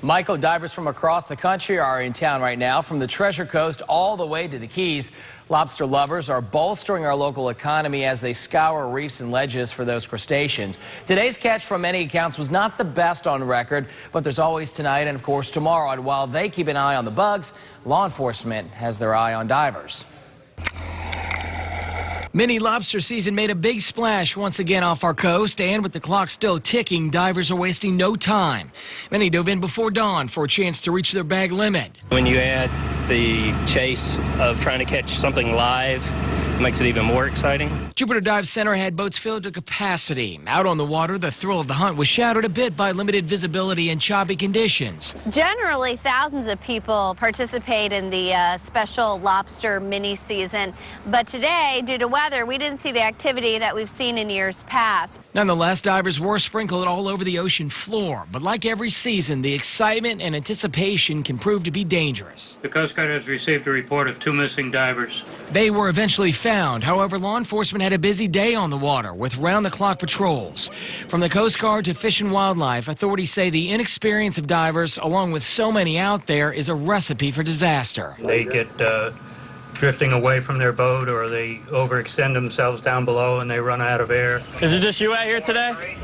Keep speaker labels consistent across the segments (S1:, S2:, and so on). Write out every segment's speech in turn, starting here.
S1: Michael, divers from across the country are in town right now, from the Treasure Coast all the way to the Keys. Lobster lovers are bolstering our local economy as they scour reefs and ledges for those crustaceans. Today's catch, from many accounts, was not the best on record, but there's always tonight and, of course, tomorrow. And while they keep an eye on the bugs, law enforcement has their eye on divers. Mini lobster season made a big splash once again off our coast, and with the clock still ticking, divers are wasting no time. Many dove in before dawn for a chance to reach their bag limit.
S2: When you add the chase of trying to catch something live, it makes it even more exciting.
S1: Jupiter Dive Center had boats filled to capacity. Out on the water, the thrill of the hunt was shadowed a bit by limited visibility and choppy conditions.
S3: Generally, thousands of people participate in the special lobster mini season, but today, due to weather, we didn't see the activity that we've seen in years past.
S1: Nonetheless, divers were sprinkled all over the ocean floor. But like every season, the excitement and anticipation can prove to be dangerous.
S4: The Coast Guard has received a report of 2 missing divers.
S1: They were eventually found. However, law enforcement had a busy day on the water with round-the-clock patrols. From the Coast Guard to Fish and Wildlife, authorities say the inexperience of divers, along with so many out there, is a recipe for disaster.
S4: They get drifting away from their boat, or they overextend themselves down below and they run out of air.
S2: Is it just you out here today?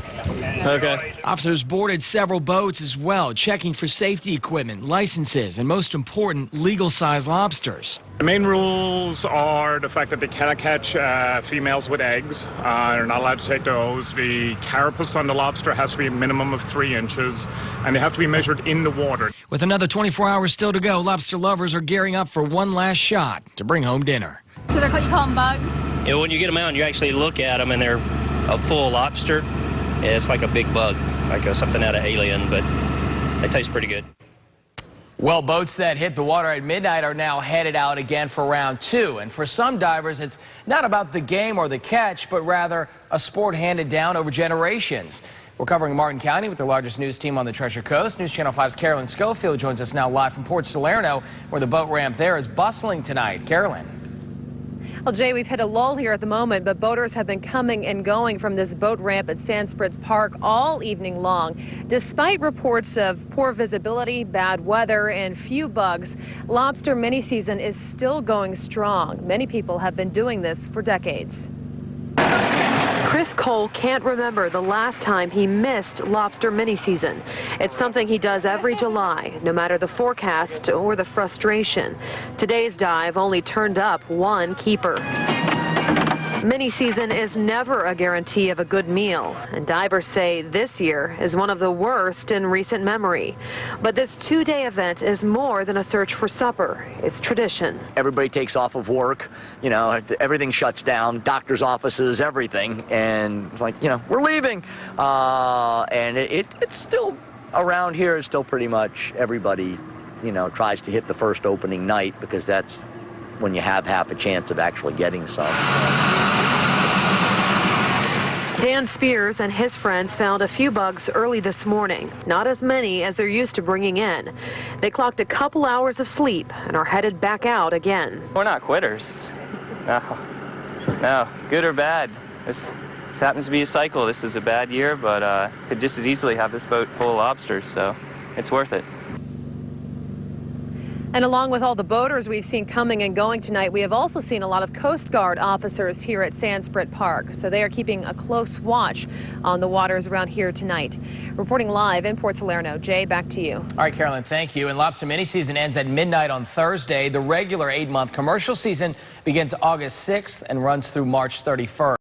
S2: Okay.
S1: Officers boarded several boats as well, checking for safety equipment, licenses, and most important, legal-sized lobsters.
S5: The main rules are the fact that they cannot catch females with eggs. They're not allowed to take those. The carapace on the lobster has to be a minimum of 3 inches, and they have to be measured in the water.
S1: With another 24 hours still to go, lobster lovers are gearing up for one last shot to bring home dinner.
S6: So you call them bugs?
S2: Yeah, when you get them out and you actually look at them and they're a full lobster, it's like a big bug, like something out of Alien, but they taste pretty good.
S1: Well, boats that hit the water at midnight are now headed out again for round 2. And for some divers, it's not about the game or the catch, but rather a sport handed down over generations. We're covering Martin County with the largest news team on the Treasure Coast. News Channel 5's Carolyn Schofield joins us now live from Port Salerno, where the boat ramp there is bustling tonight. Carolyn.
S6: Well, Jay, we've hit a lull here at the moment, but boaters have been coming and going from this boat ramp at Sandspritz Park all evening long. Despite reports of poor visibility, bad weather, and few bugs, lobster mini season is still going strong. Many people have been doing this for decades. Chris Cole can't remember the last time he missed lobster mini season. It's something he does every July, no matter the forecast or the frustration. Today's dive only turned up 1 keeper. Mini season is never a guarantee of a good meal, and divers say this year is one of the worst in recent memory. But this 2-day event is more than a search for supper. It's tradition.
S7: Everybody takes off of work, you know, everything shuts down, doctor's offices, everything, and it's like, you know, we're leaving. And it's still, around here, it's still pretty much everybody, you know, tries to hit the first opening night, because that's when you have half a chance of actually getting some.
S6: Dan Spears and his friends found a few bugs early this morning, not as many as they're used to bringing in. They clocked a couple hours of sleep and are headed back out again.
S8: We're not quitters. No, good or bad. This happens to be a cycle. This is a bad year, but could just as easily have this boat full of lobsters, so it's worth it.
S6: And along with all the boaters we've seen coming and going tonight, we have also seen a lot of Coast Guard officers here at Sandspritz Park. So they are keeping a close watch on the waters around here tonight. Reporting live in Port Salerno. Jay, back to you.
S1: All right, Carolyn, thank you. And lobster mini season ends at midnight on Thursday. The regular 8-month commercial season begins August 6th and runs through March 31st.